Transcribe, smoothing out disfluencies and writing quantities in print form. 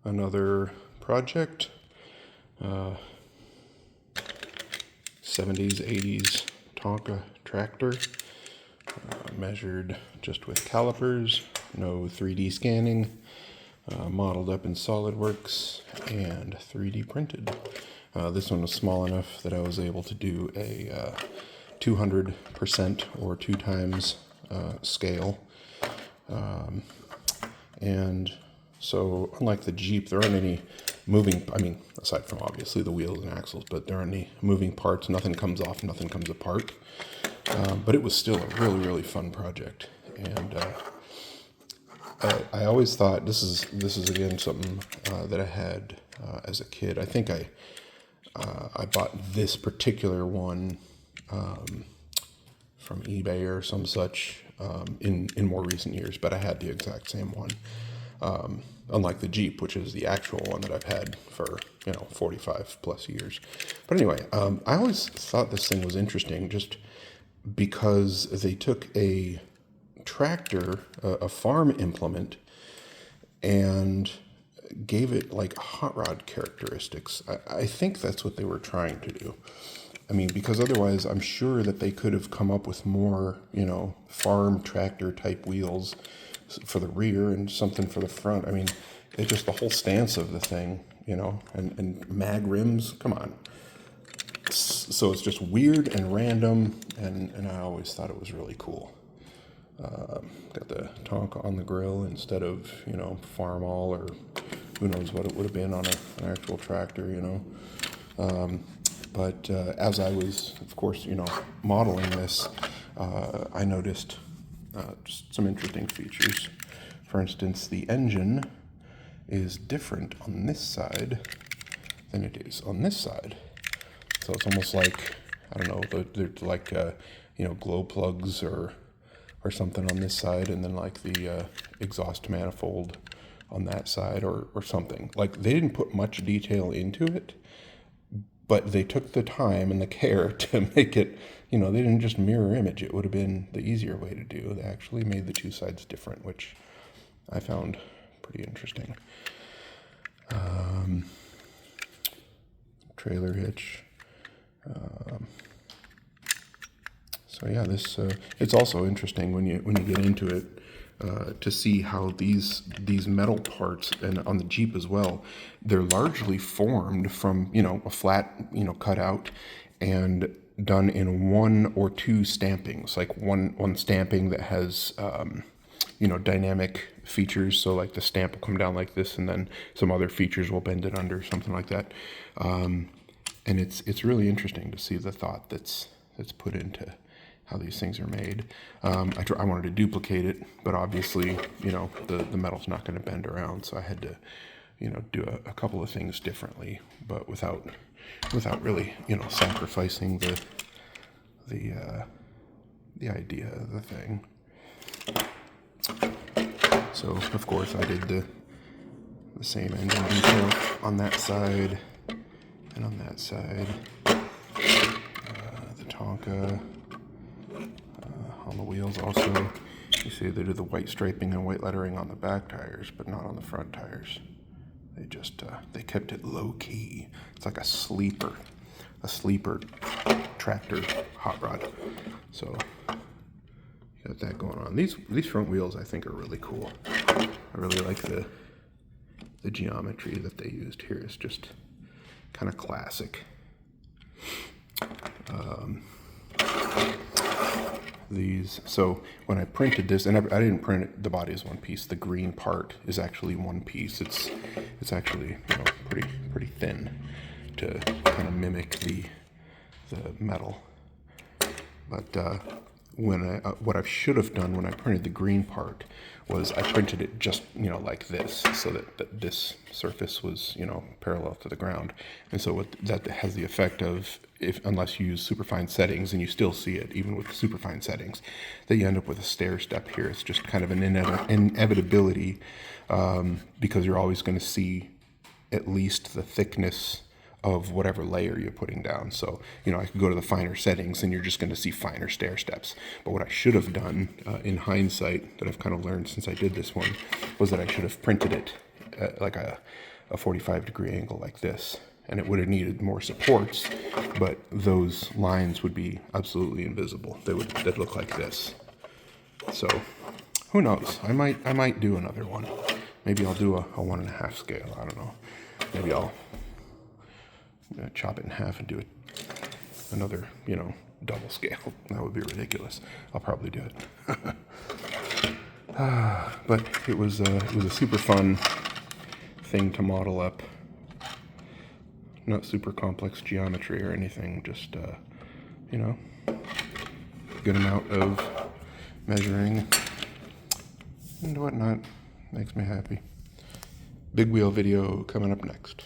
another project. 70s, 80s Tonka tractor, measured just with calipers, no 3D scanning, modeled up in Solidworks and 3D printed. This one was small enough that I was able to do a 200% or 2 times scale. And so unlike the Jeep, there aren't any moving, I mean, aside from obviously the wheels and axles, but there aren't any moving parts. Nothing comes off, nothing comes apart. But it was still a really, really fun project. And I always thought this is again something that I had as a kid. I think I bought this particular one from eBay or some such in more recent years, but I had the exact same one. Unlike the Jeep, which is the actual one that I've had for 45 plus years. But anyway, I always thought this thing was interesting just because they took a tractor, a farm implement, and gave it like hot rod characteristics. I think that's what they were trying to do. I mean, because otherwise I'm sure that they could have come up with more, farm tractor type wheels for the rear and something for the front. I mean, it's just the whole stance of the thing, and mag rims, come on. So it's just weird and random, and I always thought it was really cool. Got the Tonka on the grill instead of, Farmall, or who knows what it would have been on an actual tractor, But as I was, of course, modeling this, I noticed just some interesting features. For instance, the engine is different on this side than it is on this side. So it's almost like, I don't know, they're like, glow plugs or something on this side, and then like the exhaust manifold on that side or something. Like, they didn't put much detail into it, but they took the time and the care to make it, they didn't just mirror image. It would have been the easier way to do. They actually made the two sides different, which I found pretty interesting. Trailer hitch. So yeah, this it's also interesting when you get into it to see how these metal parts, and on the Jeep as well, they're largely formed from a flat cutout and done in 1 or 2 stampings, like one stamping that has dynamic features. So like the stamp will come down like this, and then some other features will bend it under, something like that. And it's really interesting to see the thought that's put into how these things are made. I wanted to duplicate it, but obviously, the metal's not going to bend around, so I had to, do a couple of things differently, but without really, sacrificing the idea of the thing. So of course I did the same engine detail on that side and on that side. The Tonka on the wheels also. You see they did the white striping and white lettering on the back tires, but not on the front tires. They just they kept it low key. It's like a sleeper tractor hot rod. So you got that going on. These front wheels I think are really cool. I really like the geometry that they used here. It's just kind of classic. So when I printed this, and I didn't print it, the body is one piece. The green part is actually one piece. It's actually pretty thin to kind of mimic the metal. But what I should have done when I printed the green part was I printed it just like this, so that this surface was parallel to the ground. And so that has the effect of, unless you use superfine settings, and you still see it even with superfine settings, that you end up with a stair step here. It's just kind of an inevitability, because you're always going to see at least the thickness of whatever layer you're putting down. So, I could go to the finer settings and you're just going to see finer stair steps. But what I should have done, in hindsight, that I've kind of learned since I did this one, was that I should have printed it like a a 45-degree angle like this. And it would have needed more supports, but those lines would be absolutely invisible. They'd look like this. So who knows? I might do another one. Maybe I'll do a 1.5 scale. I don't know. Maybe I'll chop it in half and do it another, double scale. That would be ridiculous. I'll probably do it. But it was a super fun thing to model up. Not super complex geometry or anything, just, good amount of measuring and whatnot. Makes me happy. Big wheel video coming up next.